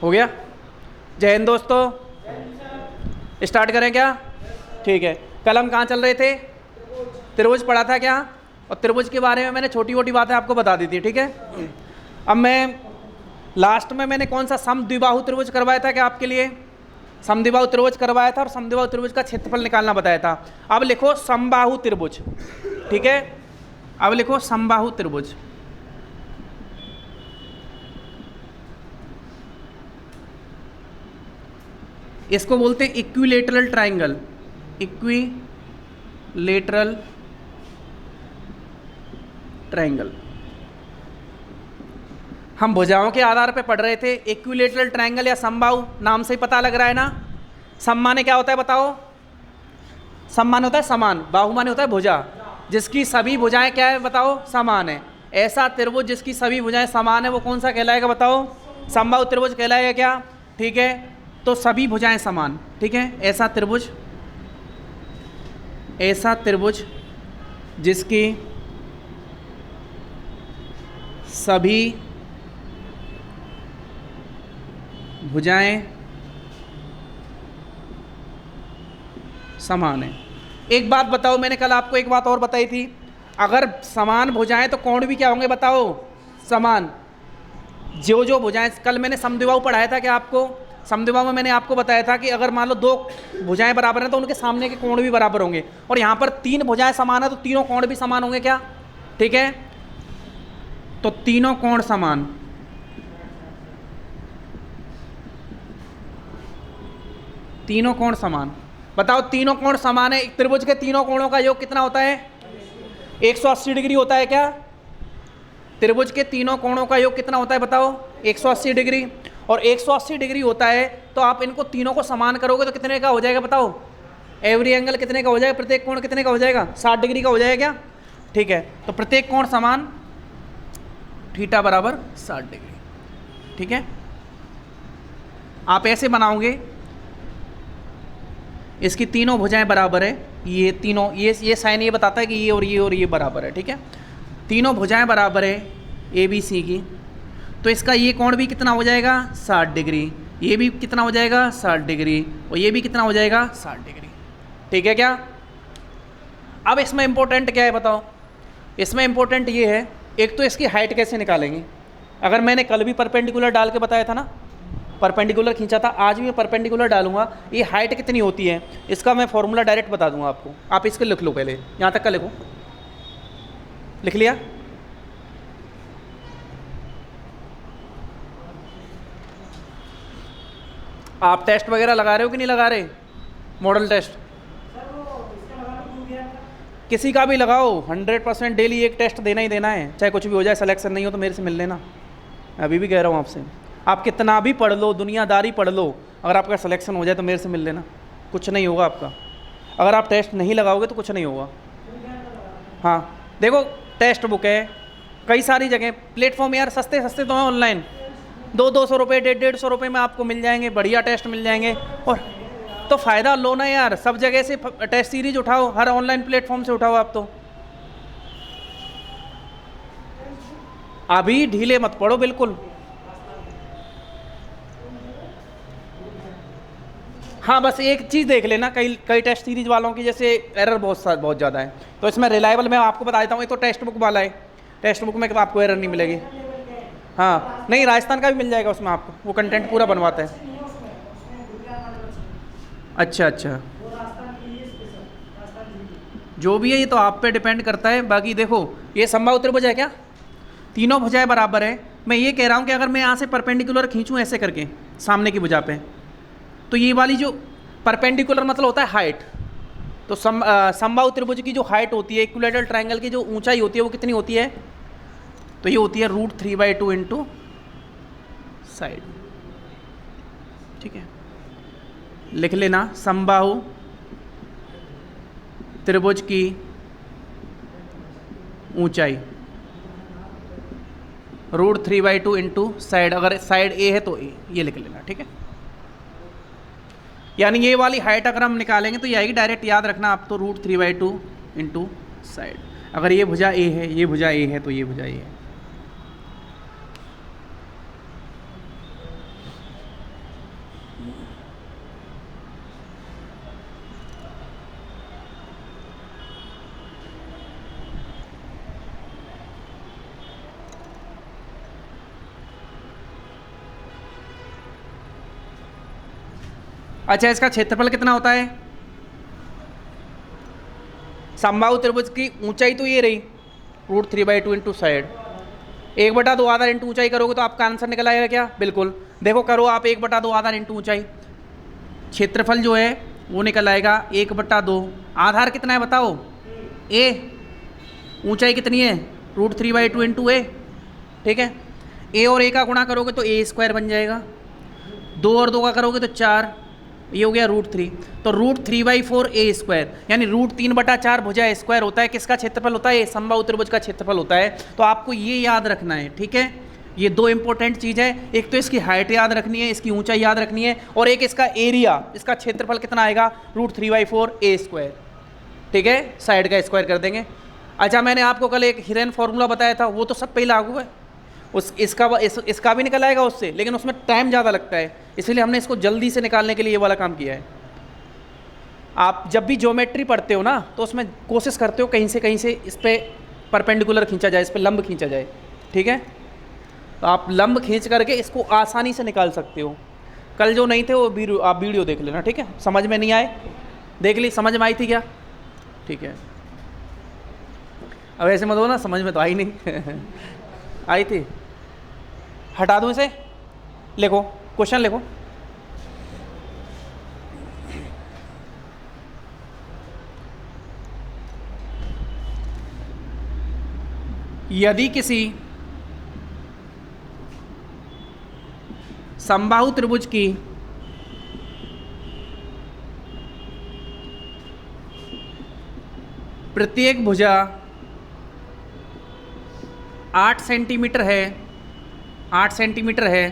हो गया? जय हिंद दोस्तों, स्टार्ट करें क्या? ठीक है। कल हम कहाँ चल रहे थे? त्रिभुज पढ़ा था क्या? और त्रिभुज के बारे में मैंने छोटी मोटी बातें आपको बता दी थी, ठीक है। अब मैं लास्ट में मैंने कौन सा समद्विबाहु त्रिभुज करवाया था क्या आपके लिए? समद्विबाहु त्रिभुज करवाया था और समद्विबाहु त्रिभुज का क्षेत्रफल निकालना बताया था। अब लिखो समबाहु त्रिभुज, ठीक है। अब लिखो समबाहु त्रिभुज। इसको बोलते हैं इक्विलेटरल ट्राइंगल, इक्विलेटरल ट्राइंगल। हम भुजाओं के आधार पे पढ़ रहे थे। इक्विलेटरल ट्राइंगल या समबाहु नाम से ही पता लग रहा है ना। सम माने क्या होता है बताओ? सम माने होता है समान, बाहु माने होता है भुजा, जिसकी सभी भुजाएं क्या है बताओ? समान है। ऐसा त्रिभुज जिसकी सभी भुजाएं समान है वो कौन सा कहलाएगा बताओ? समबाहु त्रिभुज कहलाएगा क्या? ठीक है, तो सभी भुजाएं समान, ठीक है। ऐसा त्रिभुज जिसकी सभी भुजाएं समान है। एक बात बताओ, मैंने कल आपको एक बात और बताई थी, अगर समान भुजाएं तो कोण भी क्या होंगे बताओ? समान। जो भुजाएं, कल मैंने समद्विबाहु पढ़ाया था क्या आपको? समद्विबाहु में मैंने आपको बताया था कि अगर मान लो दो भुजाएं बराबर हैं तो उनके सामने के कोण भी बराबर होंगे, और यहाँ पर तीन भुजाएं समान है तो तीनों कोण भी समान होंगे क्या? ठीक है, तो तीनों कोण समान। तीनों कोण समान। बताओ, तीनों कोण समान है, त्रिभुज के तीनों कोणों का योग कितना होता है? 180 डिग्री होता है क्या? त्रिभुज के तीनों कोणों का योग कितना होता है बताओ? 180 डिग्री। और 180 डिग्री होता है तो आप इनको तीनों को समान करोगे तो कितने का हो जाएगा बताओ? एवरी एंगल कितने का हो जाएगा? प्रत्येक कोण कितने का हो जाएगा? 60 डिग्री का हो जाएगा क्या? ठीक है, तो प्रत्येक कोण समान, थीटा बराबर 60 डिग्री, ठीक है। आप ऐसे बनाओगे, इसकी तीनों भुजाएं बराबर है, ये तीनों, ये साइन ये बताता है कि ये और ये बराबर है, ठीक है। तीनों भुजाएं बराबर है ए बी सी की, तो इसका ये कोण भी कितना हो जाएगा? 60 डिग्री। ये भी कितना हो जाएगा? 60 डिग्री। और ये भी कितना हो जाएगा? 60 डिग्री, ठीक है क्या? अब इसमें इंपॉर्टेंट क्या है बताओ? इसमें इंपॉर्टेंट ये है, एक तो इसकी हाइट कैसे निकालेंगे। अगर मैंने कल भी परपेंडिकुलर डाल के बताया था ना, परपेंडिकुलर खींचा था, आज भी मैं परपेंडिकुलर डालूंगा। ये हाइट कितनी होती है इसका मैं फॉर्मूला डायरेक्ट बता दूंगा आपको। आप इसको लिख लो, पहले यहाँ तक का लिखो। लिख लिया? आप टेस्ट वगैरह लगा रहे हो कि नहीं लगा रहे? मॉडल टेस्ट किसी का भी लगाओ, 100% डेली एक टेस्ट देना ही देना है, चाहे कुछ भी हो जाए। सिलेक्शन नहीं हो तो मेरे से मिल लेना, अभी भी कह रहा हूँ आपसे। आप कितना भी पढ़ लो, दुनियादारी पढ़ लो, अगर आपका सिलेक्शन हो जाए तो मेरे से मिल लेना, कुछ नहीं होगा आपका। अगर आप टेस्ट नहीं लगाओगे तो कुछ नहीं होगा। हाँ देखो, टेस्ट बुक है कई सारी जगह, प्लेटफॉर्म यार सस्ते सस्ते तो हैं ऑनलाइन, 200 रुपये 150 रुपये में आपको मिल जाएंगे, बढ़िया टेस्ट मिल जाएंगे। और तो फ़ायदा लो ना यार, सब जगह से टेस्ट सीरीज उठाओ, हर ऑनलाइन प्लेटफॉर्म से उठाओ आप। तो अभी ढीले मत पड़ो बिल्कुल। हाँ बस एक चीज़ देख लेना, कई टेस्ट सीरीज वालों की जैसे एरर बहुत ज़्यादा है, तो इसमें रिलायबल मैं आपको बता देता हूँ, ये तो टेक्स्ट बुक वाला है, टेक्स्ट बुक में आपको एरर नहीं मिलेगी। हाँ नहीं, राजस्थान का भी मिल जाएगा उसमें आपको, वो कंटेंट पूरा बनवाता है। अच्छा, जो भी है ये तो आप पे डिपेंड करता है। बाकी देखो, ये समबाहु त्रिभुज है क्या? तीनों भुजाएं बराबर है। मैं ये कह रहा हूँ कि अगर मैं यहाँ से परपेंडिकुलर खींचूँ ऐसे करके सामने की भुजा पे, तो ये वाली जो परपेंडिकुलर मतलब होता है हाइट, तो समबाहु त्रिभुज की जो हाइट होती है, इक्विलेटरल ट्रायंगल की जो ऊंचाई होती है वो कितनी होती है? तो ये होती है √3/2 इंटू साइड, ठीक है। लिख लेना, समबाहु त्रिभुज की ऊंचाई √3/2 इंटू साइड, अगर साइड ए है तो ए, ये लिख लेना, ठीक है। यानी ये वाली हाइट अगर हम निकालेंगे तो ये आएगी, डायरेक्ट याद रखना आप तो, √3/2 इंटू साइड। अगर ये भुजा ए है, ये भुजा ए है, तो ये भुजा ए है। अच्छा, इसका क्षेत्रफल कितना होता है? समबाहु त्रिभुज की ऊंचाई तो ये रही √3/2 इंटू साइड, 1/2 आधार इंटू ऊंचाई करोगे तो आपका आंसर निकल आएगा क्या? बिल्कुल। देखो करो आप, 1/2 आधार इंटू ऊंचाई, क्षेत्रफल जो है वो निकल आएगा 1/2। आधार कितना है बताओ? ए। ऊंचाई कितनी है? √3/2 इंटू ए। ठीक है, ए और ए का गुणा करोगे तो a² बन जाएगा, 2 और 2 का करोगे तो 4, ये हो गया √3। तो √3/4 a², यानी √3/4 भुजा स्क्वायर होता है किसका क्षेत्रफल होता है? समबाहु त्रिभुज का क्षेत्रफल होता है। तो आपको ये याद रखना है, ठीक है। ये दो इंपॉर्टेंट चीज़ है, एक तो इसकी हाइट याद रखनी है, इसकी ऊंचाई याद रखनी है, और एक इसका एरिया, इसका क्षेत्रफल कितना आएगा? √3/4 a²। ठीक है, साइड का स्क्वायर कर देंगे। अच्छा, मैंने आपको कल एक हिरन फॉर्मूला बताया था, वो तो सब पे ही लागू है, इसका भी निकल आएगा उससे, लेकिन उसमें टाइम ज़्यादा लगता है, इसलिए हमने इसको जल्दी से निकालने के लिए ये वाला काम किया है। आप जब भी ज्योमेट्री पढ़ते हो ना, तो उसमें कोशिश करते हो कहीं से इस पर परपेंडिकुलर खींचा जाए, इस पर लंब खींचा जाए। ठीक है, तो आप लंब खींच करके इसको आसानी से निकाल सकते हो। कल जो नहीं थे वो आप वीडियो देख लेना, ठीक है। समझ में नहीं आए, देख ली, समझ में आई थी क्या? ठीक है, अब ऐसे मत हो ना, समझ में तो आई नहीं आई थी, हटा दूँ इसे, लिखो क्वेश्चन लिखो। यदि किसी समबाहु त्रिभुज की प्रत्येक भुजा 8 सेंटीमीटर है, 8 सेंटीमीटर है,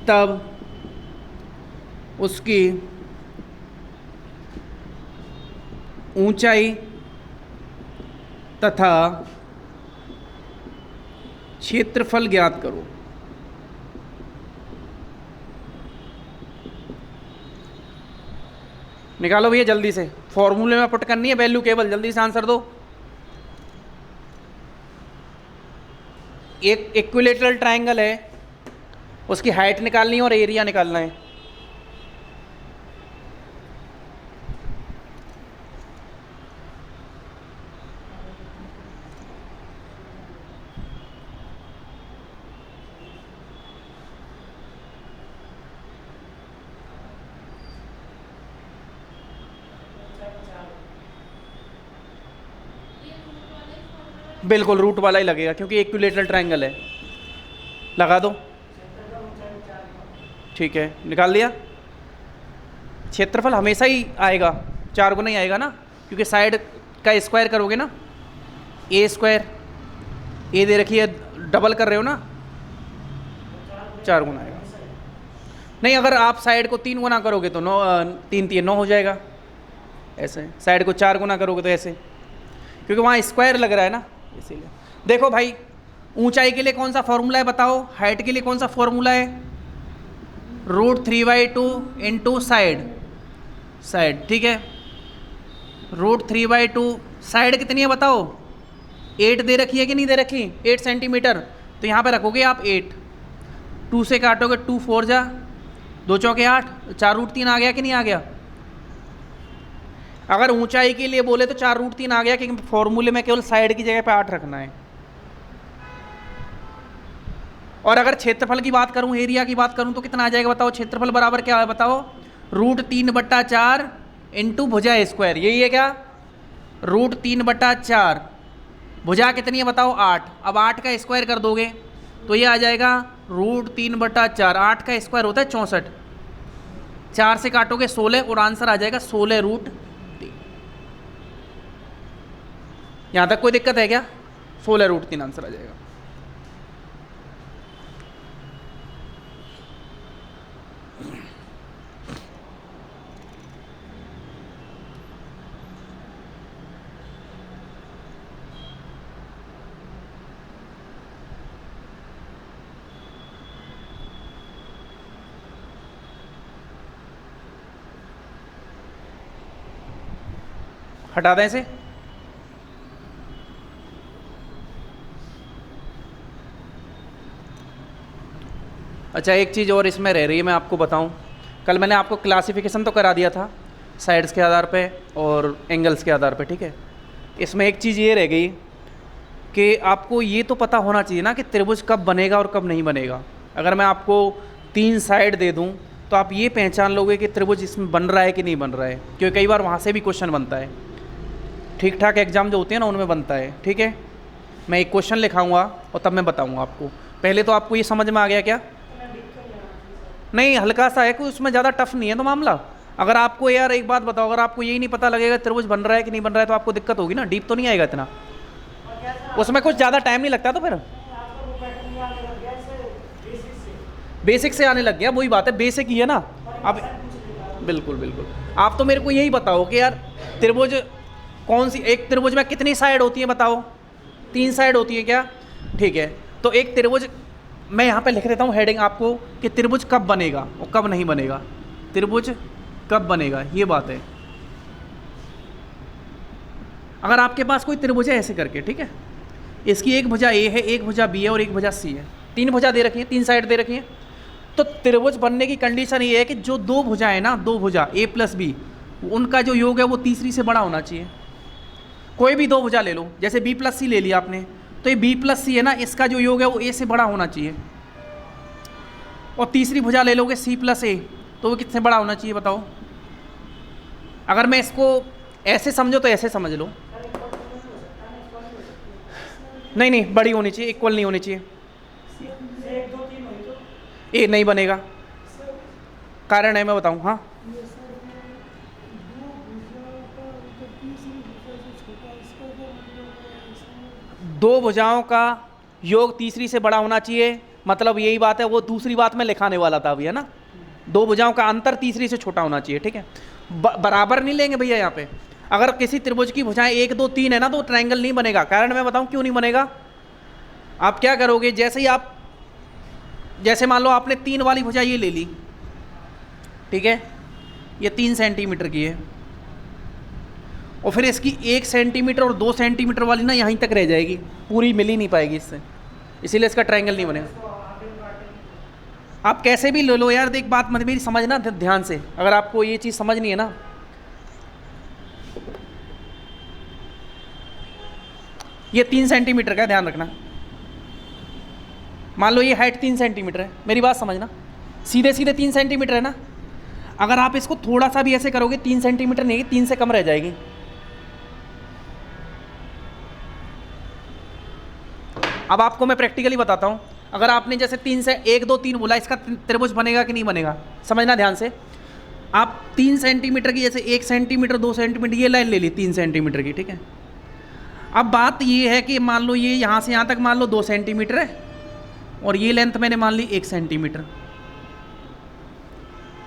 तब उसकी ऊंचाई तथा क्षेत्रफल ज्ञात करो। निकालो भैया जल्दी से, फॉर्मूले में पुट करनी है वैल्यू केवल, जल्दी से आंसर दो। एक इक्विलेटरल ट्रायंगल है, उसकी हाइट निकालनी है और एरिया निकालना है। बिल्कुल रूट वाला ही लगेगा क्योंकि इक्विलेटरल ट्रायंगल है, लगा दो। ठीक है, निकाल दिया। क्षेत्रफल हमेशा ही आएगा, 4 गुना ही आएगा ना, क्योंकि साइड का स्क्वायर करोगे ना, a², ए दे रखी है, डबल कर रहे हो ना, 4 गुना आएगा। नहीं, अगर आप साइड को 3 गुना करोगे तो 9, 3 3 9 हो जाएगा। ऐसे साइड को 4 गुना करोगे तो ऐसे, क्योंकि वहाँ स्क्वायर लग रहा है ना, इसीलिए। देखो भाई, ऊंचाई के लिए कौन सा फॉर्मूला है बताओ, हाइट के लिए कौन सा फॉर्मूला है? √3/2 इंटू साइड। ठीक है, √3/2, साइड कितनी है बताओ? 8 दे रखी है कि नहीं दे रखी? 8 सेंटीमीटर, तो यहाँ पे रखोगे आप 8, 2 से काटोगे, 2 4 जा, 2 चौके 8, 4 √3 आ गया कि नहीं आ गया? अगर ऊंचाई के लिए बोले तो 4 √3 आ गया, क्योंकि फॉर्मूले में केवल साइड की जगह पे 8 रखना है। और अगर क्षेत्रफल की बात करूं, एरिया की बात करूं, तो कितना आ जाएगा बताओ? क्षेत्रफल बराबर क्या है बताओ? √3/4 इंटू भुजा स्क्वायर, यही है क्या? √3/4, भुजा कितनी है बताओ? 8। अब 8 का स्क्वायर कर दोगे तो ये आ जाएगा √3/4, 8 का स्क्वायर होता है 64, 4 से काटोगे 16 और आंसर आ जाएगा 16√3। यहाँ तक कोई दिक्कत है क्या? 16√3 आंसर आ जाएगा। हटा दें इसे। अच्छा, एक चीज़ और इसमें रह रही है, मैं आपको बताऊं। कल मैंने आपको क्लासिफिकेशन तो करा दिया था साइड्स के आधार पे और एंगल्स के आधार पे, ठीक है। इसमें एक चीज़ ये रह गई कि आपको ये तो पता होना चाहिए ना कि त्रिभुज कब बनेगा और कब नहीं बनेगा। अगर मैं आपको 3 साइड दे दूं तो आप ये पहचान लोगे कि त्रिभुज इसमें बन रहा है कि नहीं बन रहा है, क्योंकि कई बार वहाँ से भी क्वेश्चन बनता है। ठीक ठाक एग्जाम जो होते हैं ना उनमें बनता है, ठीक है। मैं एक क्वेश्चन लिखाऊंगा और तब मैं बताऊंगा आपको। पहले तो आपको ये समझ में आ गया क्या? नहीं, हल्का सा है, कोई उसमें ज़्यादा टफ नहीं है तो मामला। अगर आपको यार एक बात बताओ, अगर आपको यही नहीं पता लगेगा त्रिभुज बन रहा है कि नहीं बन रहा है तो आपको दिक्कत होगी ना, डीप तो नहीं आएगा इतना, उसमें कुछ ज़्यादा टाइम नहीं लगता। तो फिर बेसिक से आने लग गया, वही बात है, बेसिक ही है ना। अब बिल्कुल बिल्कुल, आप तो मेरे को यही बताओ कि यार त्रिभुज कौन सी, एक त्रिभुज में कितनी साइड होती है बताओ? 3 साइड होती है क्या? ठीक है, तो एक त्रिभुज मैं यहाँ पे लिख देता हूँ हेडिंग आपको कि त्रिभुज कब बनेगा और कब नहीं बनेगा। त्रिभुज कब बनेगा, ये बात है। अगर आपके पास कोई त्रिभुज है ऐसे करके, ठीक है, इसकी एक भुजा ए है, एक भुजा बी है और एक भुजा सी है, 3 भुजा दे रखी है, 3 साइड दे रखी है, तो त्रिभुज बनने की कंडीशन ये है कि जो 2 भुजाएं ना, 2 भुजा ए प्लस बी, उनका जो योग है वो तीसरी से बड़ा होना चाहिए। कोई भी 2 भुजा ले लो, जैसे बी प्लस सी ले लिया आपने, तो ये बी प्लस सी है ना, इसका जो योग है वो ए से बड़ा होना चाहिए। और तीसरी भुजा ले लोगे सी प्लस ए, तो वो कितने बड़ा होना चाहिए बताओ? अगर मैं इसको ऐसे समझो तो ऐसे समझ लो, नहीं नहीं, बड़ी होनी चाहिए, इक्वल नहीं होनी चाहिए। ए नहीं बनेगा, कारण है, मैं बताऊं। हाँ, दो भुजाओं का योग तीसरी से बड़ा होना चाहिए, मतलब यही बात है, वो दूसरी बात में लिखाने वाला था अभी, है ना। 2 भुजाओं का अंतर तीसरी से छोटा होना चाहिए, ठीक है। बराबर नहीं लेंगे भैया यहाँ पे। अगर किसी त्रिभुज की भुजाएं 1 2 3 है ना, तो ट्रायंगल नहीं बनेगा। कारण मैं बताऊं क्यों नहीं बनेगा। आप क्या करोगे, जैसे ही आप, जैसे मान लो आपने 3 वाली भुजा ये ले ली, ठीक है, ये 3 सेंटीमीटर की है, और फिर इसकी 1 सेंटीमीटर और 2 सेंटीमीटर वाली ना यहीं तक रह जाएगी, पूरी मिल ही नहीं पाएगी इससे, इसीलिए इसका ट्रायंगल नहीं बनेगा। आप कैसे भी ले लो यार, देख बात मत मेरी समझना ध्यान से, अगर आपको ये चीज़ समझनी है ना। ये 3 सेंटीमीटर का, ध्यान रखना। मान लो ये हाइट 3 सेंटीमीटर है, मेरी बात समझना, सीधे सीधे 3 सेंटीमीटर है ना। अगर आप इसको थोड़ा सा भी ऐसे करोगे, 3 सेंटीमीटर नहीं, 3 से कम रह जाएगी। अब आपको मैं प्रैक्टिकली बताता हूँ। अगर आपने जैसे 3 से 1 2 3 बोला, इसका त्रिभुज बनेगा कि नहीं बनेगा, समझना ध्यान से। आप 3 सेंटीमीटर की, जैसे 1 सेंटीमीटर 2 सेंटीमीटर ये लाइन ले ली 3 सेंटीमीटर की, ठीक है। अब बात ये है कि मान लो ये यहाँ से यहाँ तक मान लो 2 सेंटीमीटर है, और ये लेंथ मैंने मान ली 1 सेंटीमीटर।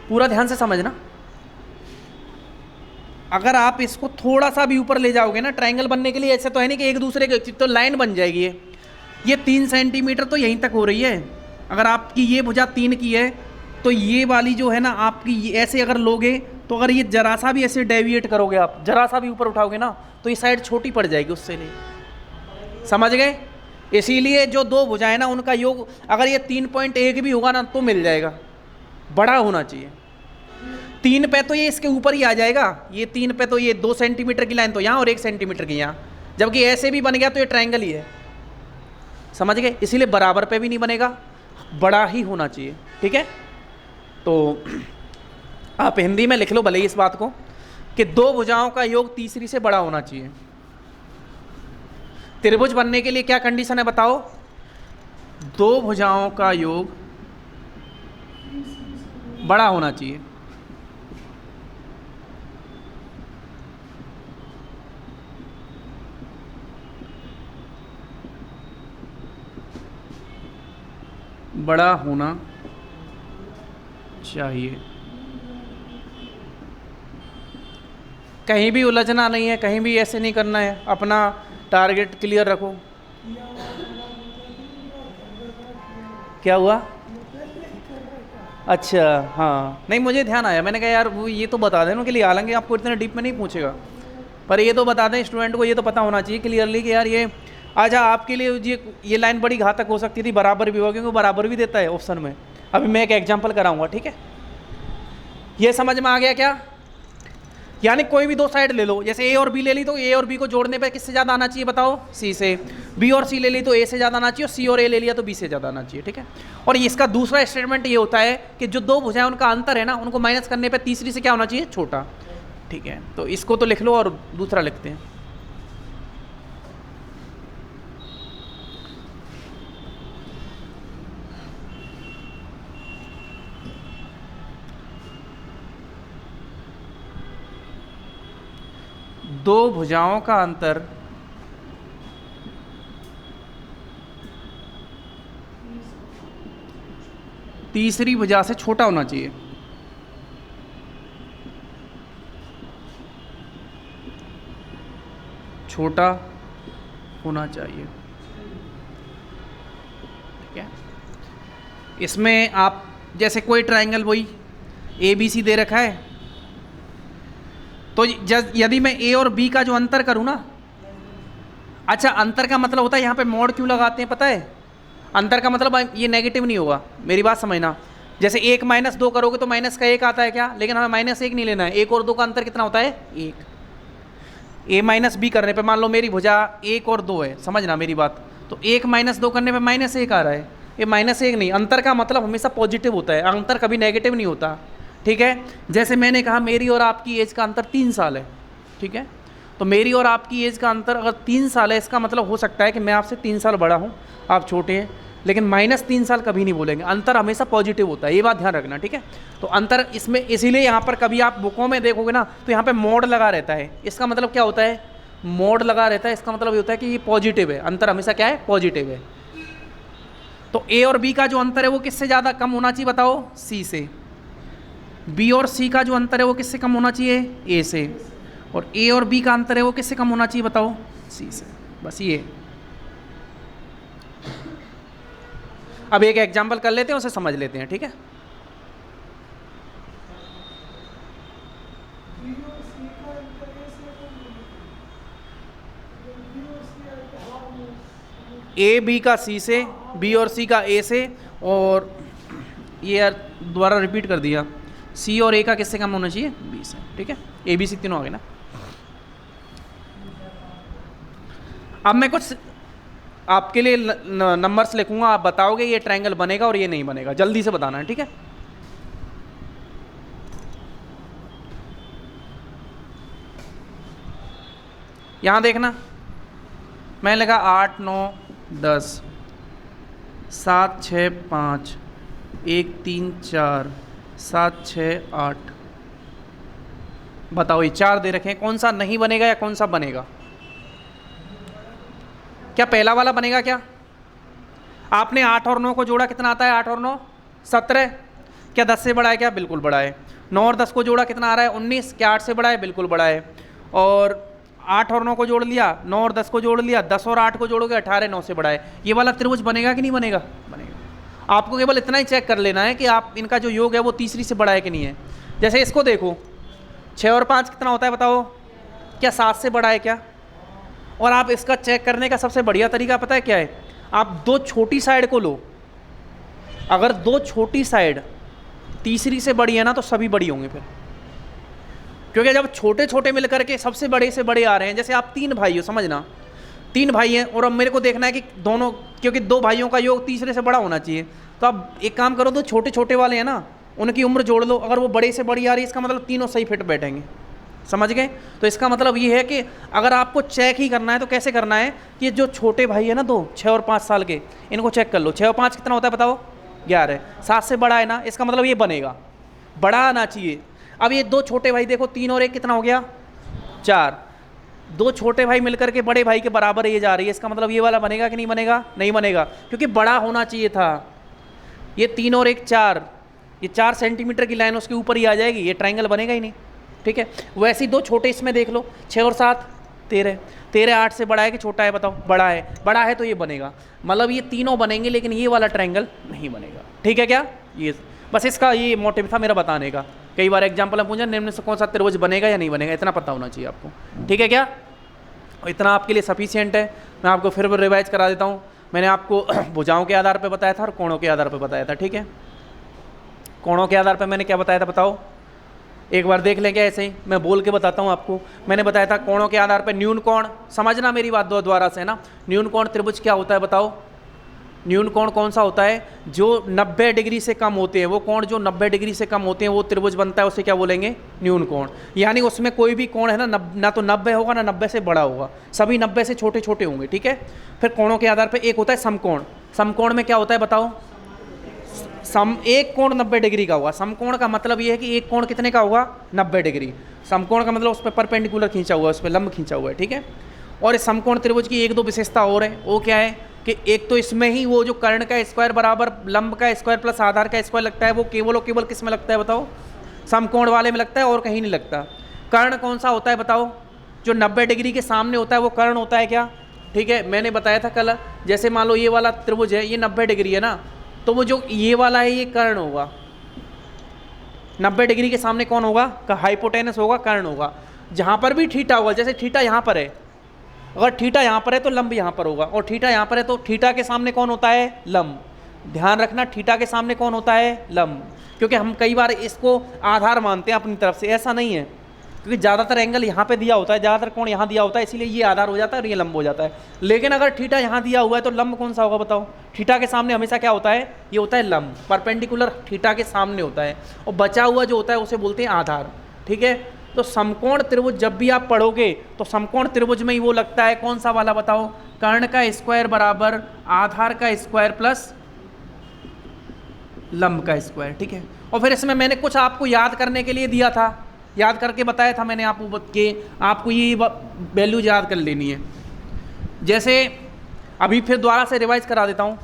पूरा ध्यान से समझना। अगर आप इसको थोड़ा सा भी ऊपर ले जाओगे ना ट्रायंगल बनने के लिए, ऐसे तो है नहीं कि एक दूसरे के, तो लाइन बन जाएगी। ये 3 सेंटीमीटर तो यहीं तक हो रही है। अगर आपकी ये भुजा 3 की है तो ये वाली जो है ना आपकी, ऐसे अगर लोगे तो अगर ये जरा सा भी ऐसे डेविएट करोगे, आप जरा सा भी ऊपर उठाओगे ना, तो ये साइड छोटी पड़ जाएगी उससे। नहीं समझ गए? इसीलिए जो 2 भुजाएं ना उनका योग अगर ये 3.1 भी होगा ना तो मिल जाएगा, बड़ा होना चाहिए। 3 पे तो ये इसके ऊपर ही आ जाएगा, ये 3 पे तो ये 2 सेंटीमीटर की लाइन तो यहाँ और 1 सेंटीमीटर की यहाँ, जबकि ऐसे भी बन गया तो ये ट्रायंगल ही है। समझ गए? इसीलिए बराबर पे भी नहीं बनेगा, बड़ा ही होना चाहिए, ठीक है। तो आप हिंदी में लिख लो भले ही इस बात को कि 2 भुजाओं का योग तीसरी से बड़ा होना चाहिए। त्रिभुज बनने के लिए क्या कंडीशन है बताओ? 2 भुजाओं का योग बड़ा होना चाहिए। बड़ा होना चाहिए। कहीं भी उलझना नहीं है, कहीं भी ऐसे नहीं करना है, अपना टारगेट क्लियर रखो। क्या हुआ? अच्छा हाँ, नहीं मुझे ध्यान आया, मैंने कहा यार वो ये तो बता देना के लिए, हालांकि आपको इतने डीप में नहीं पूछेगा। पर ये तो बता दें स्टूडेंट को, ये तो पता होना चाहिए क्लियरली कि यार ये अच्छा आपके लिए ये लाइन बड़ी घातक हो सकती थी, बराबर भी होगा क्योंकि बराबर भी देता है ऑप्शन में। अभी मैं एक एग्जांपल कराऊंगा, ठीक है। ये समझ में आ गया क्या? यानी कोई भी दो साइड ले लो, जैसे ए और बी ले ली तो ए और बी को जोड़ने पे किससे ज़्यादा आना चाहिए बताओ? सी से। बी और सी ले ली तो ए से ज़्यादा आना चाहिए, और सी और ए ले लिया तो बी से ज़्यादा आना चाहिए, ठीक है। और इसका दूसरा स्टेटमेंट ये होता है कि जो दो भुजाएं उनका अंतर है ना, उनको माइनस करने पे तीसरी से क्या होना चाहिए? छोटा, ठीक है। तो इसको तो लिख लो और दूसरा लिखते हैं। दो भुजाओं का अंतर तीसरी भुजा से छोटा होना चाहिए। छोटा होना चाहिए, ठीक है। इसमें आप जैसे कोई ट्रायंगल वही ए बी सी दे रखा है, तो यदि मैं ए और बी का जो अंतर करूं ना, अच्छा अंतर का मतलब होता है, यहाँ पे मोड क्यों लगाते हैं पता है? अंतर का मतलब ये नेगेटिव नहीं होगा, मेरी बात समझना। जैसे 1 - 2 करोगे तो माइनस का 1 आता है क्या? लेकिन हमें -1 नहीं लेना है। 1 और 2 का अंतर कितना होता है? 1। ए माइनस बी करने पे मान लो मेरी भुजा 1 और 2 है, समझना मेरी बात, तो 1 - 2 करने पे -1 आ रहा है। ये -1 नहीं, अंतर का मतलब हमेशा पॉजिटिव होता है, अंतर कभी नेगेटिव नहीं होता, ठीक है। जैसे मैंने कहा मेरी और आपकी एज का अंतर 3 साल है, ठीक है। तो मेरी और आपकी एज का अंतर अगर 3 साल है, इसका मतलब हो सकता है कि मैं आपसे 3 साल बड़ा हूँ, आप छोटे हैं, लेकिन -3 साल कभी नहीं बोलेंगे। अंतर हमेशा पॉजिटिव होता है, ये बात ध्यान रखना, ठीक है। तो अंतर इसमें इसीलिए यहाँ पर कभी आप बुकों में देखोगे ना तो यहाँ पे मोड लगा रहता है। इसका मतलब क्या होता है? मोड लगा रहता है, इसका मतलब ये होता है कि ये पॉजिटिव है, अंतर हमेशा क्या है? पॉजिटिव है। तो ए और बी का जो अंतर है वो किससे ज़्यादा कम होना चाहिए बताओ? सी से। बी और सी का जो अंतर है वो किससे कम होना चाहिए? ए से। और ए और बी का अंतर है वो किससे कम होना चाहिए बताओ? सी से। बस ये। अब एक एग्जांपल कर लेते हैं, उसे समझ लेते हैं, ठीक है। ए बी का सी से, बी और सी का ए से, और ये यार दोबारा रिपीट कर दिया, सी और ए का किससे कम होना चाहिए? बी से, ठीक है। ए बी सी तीनों आ गए ना। अब मैं कुछ आपके लिए नंबर्स लिखूंगा, आप बताओगे ये ट्रायंगल बनेगा और ये नहीं बनेगा, जल्दी से बताना है, ठीक है। यहां देखना, मैंने लिखा 8 9 10 7 6 5 1 3 4 7 6 8। बताओ ये 4 दे रखे हैं, कौन सा नहीं बनेगा या कौन सा बनेगा? क्या पहला वाला बनेगा क्या? आपने 8 और 9 को जोड़ा, कितना आता है? 8 और 9 17। क्या 10 से बड़ा है? क्या बिल्कुल बड़ा है। 9 और 10 को जोड़ा, कितना आ रहा है? 19। क्या 8 से बड़ा है? बिल्कुल बड़ा है। और 8 और 9 को जोड़ लिया, 9 और 10 को जोड़ लिया, 10 और 8 को जोड़ोगे 18, 9 से बड़ा है। ये वाला त्रिभुज बनेगा कि नहीं बनेगा? बनेगा। आपको केवल इतना ही चेक कर लेना है कि आप इनका जो योग है वो तीसरी से बड़ा है कि नहीं है। जैसे इसको देखो, 6 और 5 कितना होता है बताओ? क्या 7 से बड़ा है क्या? और आप इसका चेक करने का सबसे बढ़िया तरीका पता है क्या है? आप दो छोटी साइड को लो, अगर दो छोटी साइड तीसरी से बड़ी है ना तो सभी बड़ी होंगे फिर, क्योंकि जब छोटे छोटे मिलकर के सबसे बड़े से बड़े आ रहे हैं। जैसे आप 3 भाई हो, समझना 3 भाई हैं, और अब मेरे को देखना है कि दोनों, क्योंकि 2 भाइयों का योग तीसरे से बड़ा होना चाहिए, तो आप एक काम करो, दो छोटे छोटे वाले हैं ना उनकी उम्र जोड़ लो, अगर वो बड़े से बड़ी आ रही है इसका मतलब तीनों सही फिट बैठेंगे, समझ गए? तो इसका मतलब ये है कि अगर आपको चेक ही करना है तो कैसे करना है कि जो छोटे भाई है ना, 2 6 और 5 साल के, इनको चेक कर लो। 6 और 5 कितना होता है बताओ? 11। 7 से बड़ा है ना, इसका मतलब ये बनेगा, बड़ा आना चाहिए। अब ये 2 छोटे भाई देखो, 3 और 1 कितना हो गया? 4। 2 छोटे भाई मिलकर के बड़े भाई के बराबर ये जा रही है, इसका मतलब ये वाला बनेगा कि नहीं बनेगा? नहीं बनेगा, क्योंकि बड़ा होना चाहिए था। ये 3 और 1 4, ये 4 सेंटीमीटर की लाइन उसके ऊपर ही आ जाएगी, ये ट्रायंगल बनेगा ही नहीं, ठीक है। वैसे ही 2 छोटे इसमें देख लो, 6 और 7 13। 13 8 से बड़ा है कि छोटा है बताओ? बड़ा है। बड़ा है तो ये बनेगा, मतलब ये तीनों बनेंगे, लेकिन ये वाला ट्रायंगल नहीं बनेगा, ठीक है क्या? ये बस इसका ये मोटिव था मेरा बताने का। कई बार एग्जाम्पल में पूछा निम्न से कौन सा त्रिभुज बनेगा या नहीं बनेगा, इतना पता होना चाहिए आपको, ठीक है क्या? इतना आपके लिए सफिशियंट है। मैं आपको फिर रिवाइज करा देता हूँ। मैंने आपको भुजाओं के आधार पर बताया था और कोणों के आधार पर बताया था, ठीक है? कोणों के आधार पर मैंने क्या बताया था बताओ, एक बार देख लेंगे ऐसे ही, मैं बोल के बताता हूँ आपको। मैंने बताया था कोणों के आधार पर न्यून कोण, समझना मेरी बात दोबारा से ना, न्यून कोण त्रिभुज क्या होता है बताओ? न्यून कोण कौन सा होता है? जो 90 डिग्री से कम होते हैं, वो कोण जो 90 डिग्री से कम होते हैं वो त्रिभुज बनता है, उसे क्या बोलेंगे? न्यून कोण। यानी उसमें कोई भी कोण है ना तो 90 होगा ना 90 से बड़ा होगा, सभी 90 से छोटे छोटे होंगे, ठीक है? फिर कोणों के आधार पर एक होता है समकोण। समकोण में क्या होता है बताओ? एक कोण 90 डिग्री का होगा। समकोण का मतलब ये है कि एक कोण कितने का होगा? 90 डिग्री। समकोण का मतलब उस पर परपेंडिकुलर खींचा हुआ है, उस पर लंब खींचा हुआ है, ठीक है? और इस समकोण त्रिभुज की एक दो विशेषता और है, वो क्या है कि एक तो इसमें ही वो जो कर्ण का स्क्वायर बराबर लंब का स्क्वायर प्लस आधार का स्क्वायर लगता है, वो केवल और केवल किस में लगता है बताओ? समकोण वाले में लगता है, और कहीं नहीं लगता। कर्ण कौन सा होता है बताओ? जो 90 डिग्री के सामने होता है वो कर्ण होता है क्या? ठीक है, मैंने बताया था कल, जैसे मान लो ये वाला त्रिभुज है, ये 90 डिग्री है ना, तो वो जो ये वाला है ये कर्ण होगा। 90 डिग्री के सामने कौन होगा? हाइपोटेनस होगा, कर्ण होगा। जहाँ पर भी थीटा होगा, जैसे थीटा यहाँ पर है, अगर थीटा यहाँ पर है तो लंब यहाँ पर होगा, और थीटा यहाँ पर है तो थीटा के सामने कौन होता है? लंब। ध्यान रखना, थीटा के सामने कौन होता है? लंब। क्योंकि हम कई बार इसको आधार मानते हैं अपनी तरफ से, ऐसा नहीं है, क्योंकि ज़्यादातर एंगल यहाँ पे दिया होता है, ज़्यादातर कोण यहाँ दिया होता है, इसीलिए ये आधार हो जाता है और ये लंब हो जाता है। लेकिन अगर थीटा यहाँ दिया हुआ है तो लंब कौन सा होगा बताओ? थीटा के सामने हमेशा क्या होता है? ये होता है लंब, परपेंडिकुलर थीटा के सामने होता है, और बचा हुआ जो होता है उसे बोलते हैं आधार, ठीक है? तो समकोण त्रिभुज जब भी आप पढ़ोगे तो समकोण त्रिभुज में ही वो लगता है, कौन सा वाला बताओ? कर्ण का स्क्वायर बराबर आधार का स्क्वायर प्लस लंब का स्क्वायर, ठीक है? और फिर इसमें मैंने कुछ आपको याद करने के लिए दिया था, याद करके बताया था मैंने आपको ये वैल्यूज याद कर लेनी है। जैसे अभी फिर दोबारा से रिवाइज करा देता हूँ।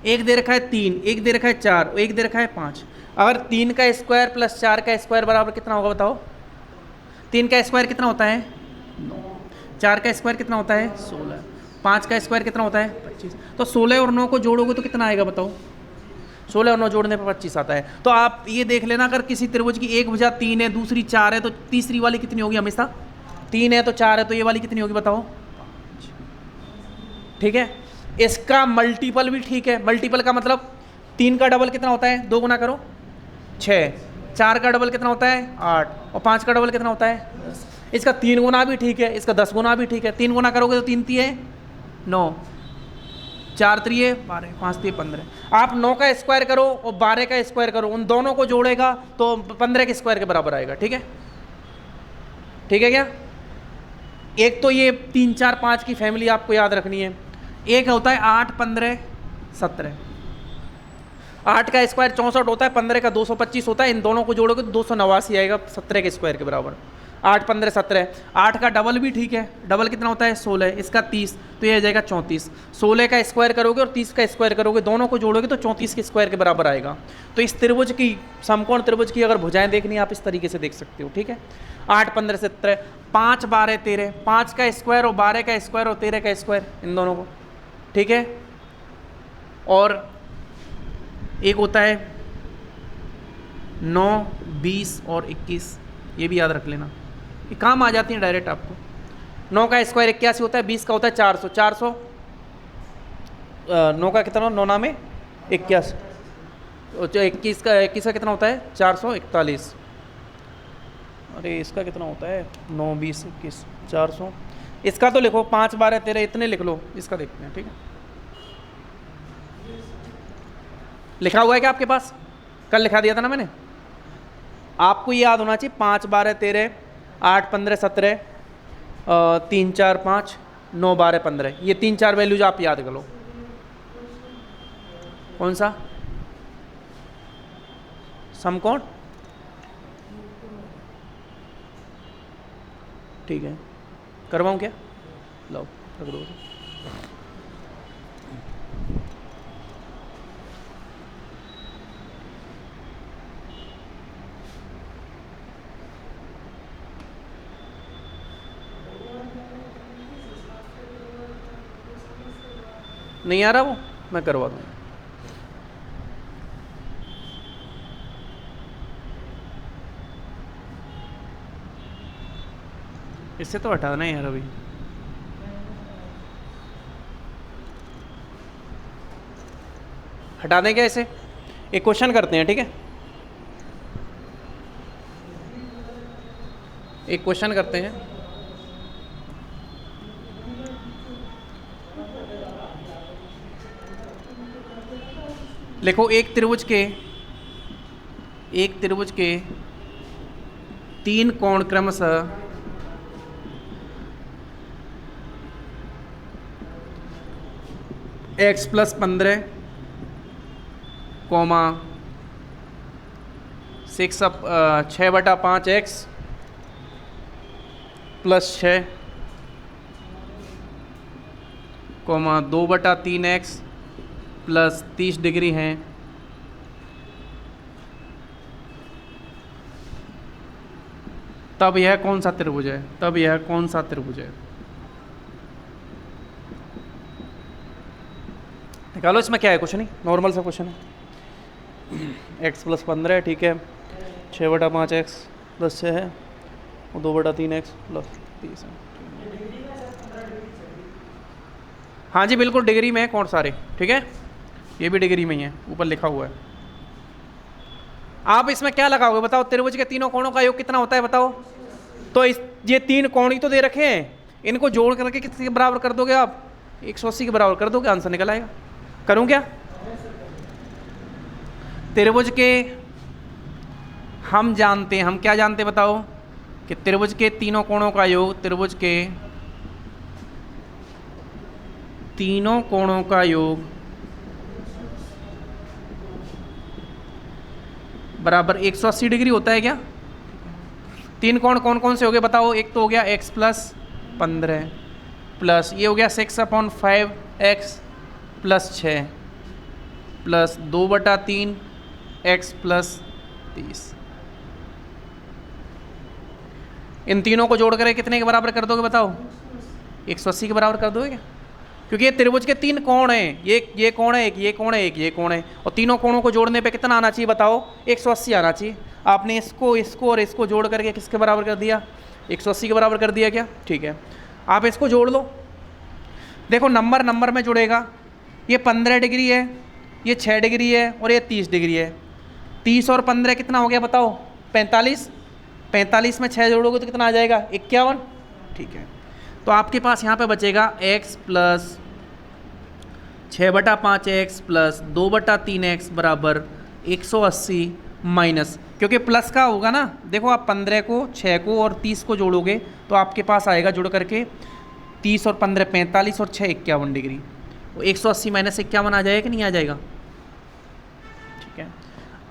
एक दे रखा है 3, एक दे रखा है 4, एक दे रखा है 5। अगर 3 का स्क्वायर प्लस 4 का स्क्वायर बराबर कितना होगा बताओ? 3 का स्क्वायर कितना होता है? 9। 4 का स्क्वायर कितना होता है? 16। 5 का स्क्वायर कितना होता है? 25। तो 16 और 9 को जोड़ोगे तो कितना आएगा बताओ? 16 और 9 जोड़ने पर 25 आता है। तो आप ये देख लेना, अगर किसी त्रिभुज की एक भुजा 3 है, दूसरी 4 है, तो तीसरी वाली कितनी होगी? हमेशा 3 है तो 4 है, तो ये वाली कितनी होगी बताओ? 5। ठीक है, इसका मल्टीपल भी ठीक है। मल्टीपल का मतलब 3 का डबल कितना होता है? 2 गुना करो 6। 4 का डबल कितना होता है? 8। और 5 का डबल कितना होता है? 10। इसका 3 गुना भी ठीक है, इसका 10 गुना भी ठीक है। 3 गुना करोगे तो 3 3 9, 4 3 12, 5 3 15। आप 9 का स्क्वायर करो और 12 का स्क्वायर करो, उन दोनों को जोड़ेगा तो 15 के स्क्वायर के बराबर आएगा, ठीक है? ठीक है क्या? एक तो ये 3 4 5 की फैमिली आपको याद रखनी है। एक होता है 8 15 17। 8 का स्क्वायर 64 होता है, 15 का 225 होता है। इन दोनों को जोड़ोगे तो 289 आएगा 17 के स्क्वायर के बराबर। 8 15 17। 8 का डबल भी ठीक है, डबल कितना होता है? 16। इसका 30, तो ये आ जाएगा 34। 16 का स्क्वायर करोगे और 30 का स्क्वायर करोगे, दोनों को जोड़ोगे तो 34 के स्क्वायर के बराबर आएगा। तो इस त्रिभुज की, समकोण त्रिभुज की अगर भुजाएं देखनी है आप इस तरीके से देख सकते हो, ठीक है? 8 15 17, 5 12 13, 5 का स्क्वायर और 12 का स्क्वायर और 13 का स्क्वायर, इन दोनों को, ठीक है? और एक होता है 9 20 और 21, ये भी याद रख लेना, ये काम आ जाती हैं डायरेक्ट आपको। 9 का स्क्वायर 81 होता है, 20 का होता है 400। 400 9 का कितना? 9 में 81, 21 का कितना होता है? 441। अरे इसका कितना होता है? 9 20 21 400। इसका तो लिखो 5 12 13, इतने लिख लो। इसका देखते हैं, ठीक है? लिखा हुआ है क्या आपके पास? कल लिखा दिया था ना मैंने। आपको ये याद होना चाहिए 5 12 13, 8 15 17, 3 4 5, 9 12 15, ये 3 4 वैल्यूज आप याद कर लो। कौन सा? समकोण, ठीक है। करवाऊँ क्या? लो रख दो। नहीं आ रहा वो, मैं करवा दूँ। इससे तो हटाना है यार अभी। हटा दें क्या इसे? एक क्वेश्चन करते हैं, ठीक है? एक क्वेश्चन करते हैं। लिखो एक त्रिभुज के 3 कोण क्रमशः x + 15, 6/5x + 6, 2/3x + 30 डिग्री हैं। तब यह कौन सा त्रिभुज है? निकालो। इसमें क्या है? कुछ नहीं, नॉर्मल सा क्वेश्चन है। x + 15 है, ठीक है, 6/5x + 6 है और 2/3x + 30 है। हाँ जी बिल्कुल डिग्री में है कौन सारे, ठीक है, ये भी डिग्री में ही है, ऊपर लिखा हुआ है। आप इसमें क्या लगाओगे बताओ? त्रिभुज के तीनों कोणों का योग कितना होता है बताओ? तो ये 3 कोण ही तो दे रखे हैं, इनको जोड़ करके कितने के बराबर कर दोगे आप? 180 के बराबर कर दोगे, आंसर निकल आएगा। करूं क्या? त्रिभुज के हम क्या जानते हैं बताओ? कि त्रिभुज के तीनों कोणों का योग, बराबर 180 डिग्री होता है क्या? 3 कोण कौन कौन से हो गए बताओ? एक तो हो गया x + 15 प्लस ये हो गया 6/5x + 6 प्लस 2/3x + 30। इन तीनों को जोड़ कर कितने के बराबर कर दोगे बताओ? 180 के बराबर कर दोगे क्या? क्योंकि ये त्रिभुज के 3 कोण हैं, ये कोण है, ये कोण है, ये कोण है, और तीनों कोणों को जोड़ने पे कितना आना चाहिए बताओ? 180 आना चाहिए। आपने इसको और इसको जोड़ करके किसके बराबर कर दिया? 180 के बराबर कर दिया क्या? ठीक है, आप इसको जोड़ लो। देखो नंबर में जुड़ेगा। ये 15 डिग्री है, ये 6 डिग्री है और ये 30 डिग्री है। 30 और 15 कितना हो गया बताओ? 45। 45 में 6 जोड़ोगे तो कितना आ जाएगा? 51। ठीक है, तो आपके पास यहाँ पे बचेगा x + 6/5x + 2/3x बराबर 180 माइनस, क्योंकि प्लस का होगा ना। देखो आप 15 को, 6 को और 30 को जोड़ोगे तो आपके पास आएगा जुड़ करके 30 और 15 45 और 6 51 डिग्री। वो 180 माइनस 51 आ जाएगा कि नहीं आ जाएगा? ठीक है,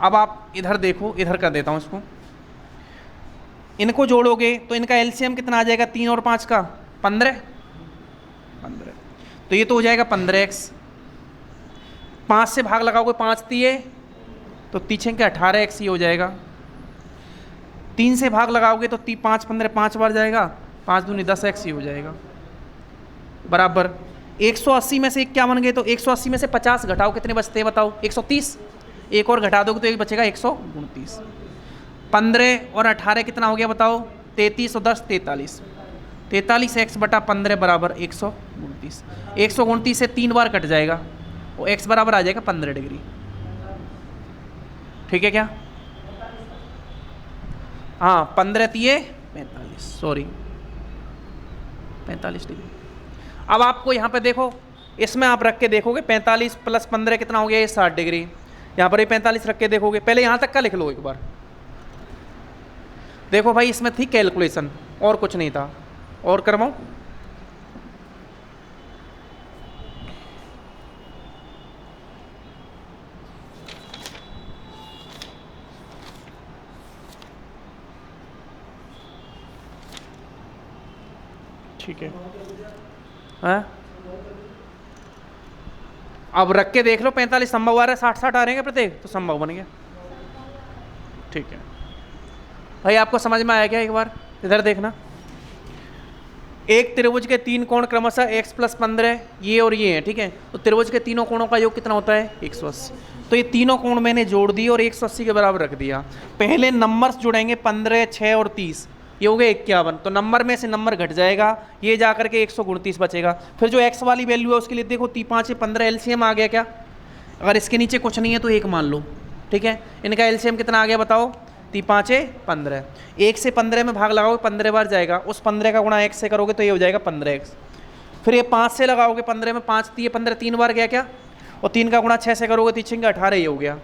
अब आप इधर देखो, इधर कर देता हूँ इसको। इनको जोड़ोगे तो इनका एलसीएम कितना आ जाएगा? 3 और 5 का 15। तो ये तो हो जाएगा 15x। 5 से भाग लगाओगे 5 दिए तो 3 के 18x ये हो जाएगा। 3 से भाग लगाओगे तो 5 15 5 बार जाएगा, 5 दूनी 10x ये हो जाएगा बराबर 180 में से 51 गए तो 180 में से 50 घटाओ, कितने बचते हैं बताओ? 130। एक और घटा दोगे तो एक बचेगा 129। 15 और 18 कितना हो गया बताओ? 33 और 10 43। 43x/15 बराबर 129। 129 से 3 बार कट जाएगा और x बराबर आ जाएगा 15 डिग्री। ठीक है क्या? हाँ 15 तिये 45, सॉरी 45 डिग्री। अब आपको यहाँ पे देखो, इसमें आप रख के देखोगे 45 + 15 कितना हो गया? ये 60 डिग्री। यहाँ पर ये 45 रख के देखोगे, पहले यहाँ तक का लिख लो एक बार। देखो भाई इसमें थी कैलकुलेशन और कुछ नहीं था, और करवाऊँ? ठीक है, हाँ अब रख के देख लो। 45 संभव आ रहा है, 60 आ रहे हैं प्रत्येक, तो संभव बन गया। ठीक है भाई, आपको समझ में आया क्या? एक बार इधर देखना। एक त्रिभुज के 3 कोण क्रमशः x + 15 ये और ये हैं, ठीक है। तो त्रिभुज के तीनों कोणों का योग कितना होता है? 180। तो ये तीनों कोण मैंने जोड़ दिए और 180 के बराबर रख दिया। पहले नंबर्स जुड़ेंगे 15 6 और 30, ये हो गया 51, तो नंबर में से नंबर घट जाएगा, ये जा करके 129 बचेगा। फिर जो x वाली वैल्यू है उसके लिए देखो 3 5 15 एलसीएम आ गया क्या? अगर इसके नीचे कुछ नहीं है तो 1 मान लो, ठीक है। इनका एलसीएम कितना आ गया बताओ? 3 5 15, 1 से 15 में भाग लगाओगे 15 बार जाएगा, उस 15 का गुणा x से करोगे तो ये हो जाएगा 15x। फिर ये 5 से लगाओगे 15 में, 5 ये 15 3 बार गया क्या, और 3 का गुणा 6 से करोगे तो 6 18, ये हो गया।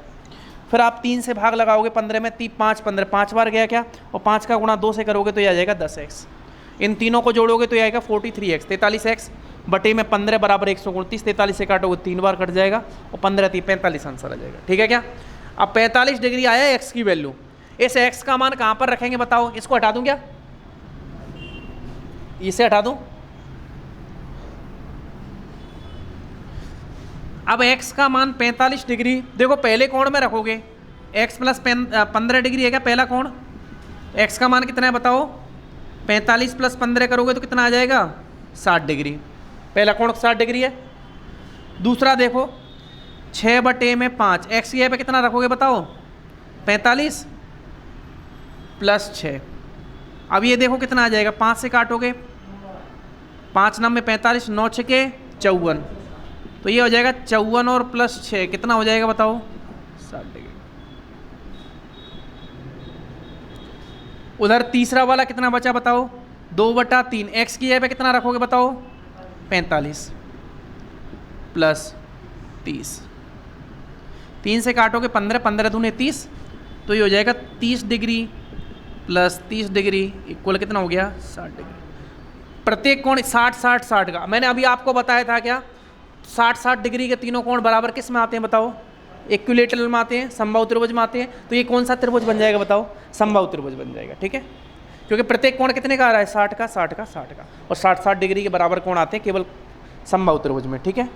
फिर आप 3 से भाग लगाओगे 15 में, 3 5 15 5 बार गया क्या, और 5 का गुणा 2 से करोगे तो ये आ जाएगा 10x। इन तीनों को जोड़ोगे तो ये आएगा 43x, 43x बटे में 15 बराबर 129, 43 से काटोगे 3 बार कट जाएगा, और 15 3 45 आंसर आ जाएगा, ठीक है क्या। अब 45 डिग्री आया एक्स की वैल्यू, इस एक्स का मान कहाँ पर रखेंगे बताओ? इसको हटा दूं क्या, इसे हटा दूं? अब x का मान 45 डिग्री, देखो पहले कोण में रखोगे, x प्लस 15 डिग्री है क्या पहला कोण? x का मान कितना है बताओ? 45 प्लस 15 करोगे तो कितना आ जाएगा? 60 डिग्री। पहला कोण 60 डिग्री है। दूसरा देखो 6 बटे में 5, x की पे कितना रखोगे बताओ? 45 प्लस 6। अब ये देखो कितना आ जाएगा, 5 से काटोगे, 5 9 में 45, 9 6 के 54, तो ये हो जाएगा 54 और प्लस 6 कितना हो जाएगा बताओ? 60 डिग्री। उधर तीसरा वाला कितना बचा बताओ? 2/3, एक्स की पे कितना रखोगे बताओ? 45 प्लस 30, 3 से काटोगे 15, 15 दूने 30, तो ये हो जाएगा 30 डिग्री प्लस 30 डिग्री इक्वल कितना हो गया? 60 डिग्री। प्रत्येक कोण 60 60 60 का मैंने अभी आपको बताया था क्या? 60 60 डिग्री के तीनों कोण बराबर किस में आते हैं बताओ? इक्विलेटरल में आते हैं, समबाहु त्रिभुज में आते हैं। तो ये कौन सा त्रिभुज बन जाएगा बताओ? समबाहु त्रिभुज बन जाएगा, ठीक है। क्योंकि प्रत्येक कोण कितने का आ रहा है? 60 का 60 का 60 का, और 60 60 डिग्री के बराबर कोण आते हैं केवल समबाहु त्रिभुज में, ठीक है।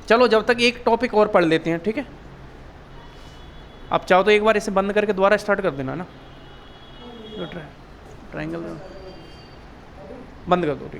चलो जब तक एक टॉपिक और पढ़ लेते हैं, ठीक है। आप चाहो तो एक बार इसे बंद करके दोबारा स्टार्ट कर देना ना, ट्रायंगल बंद कर दो, ठीक।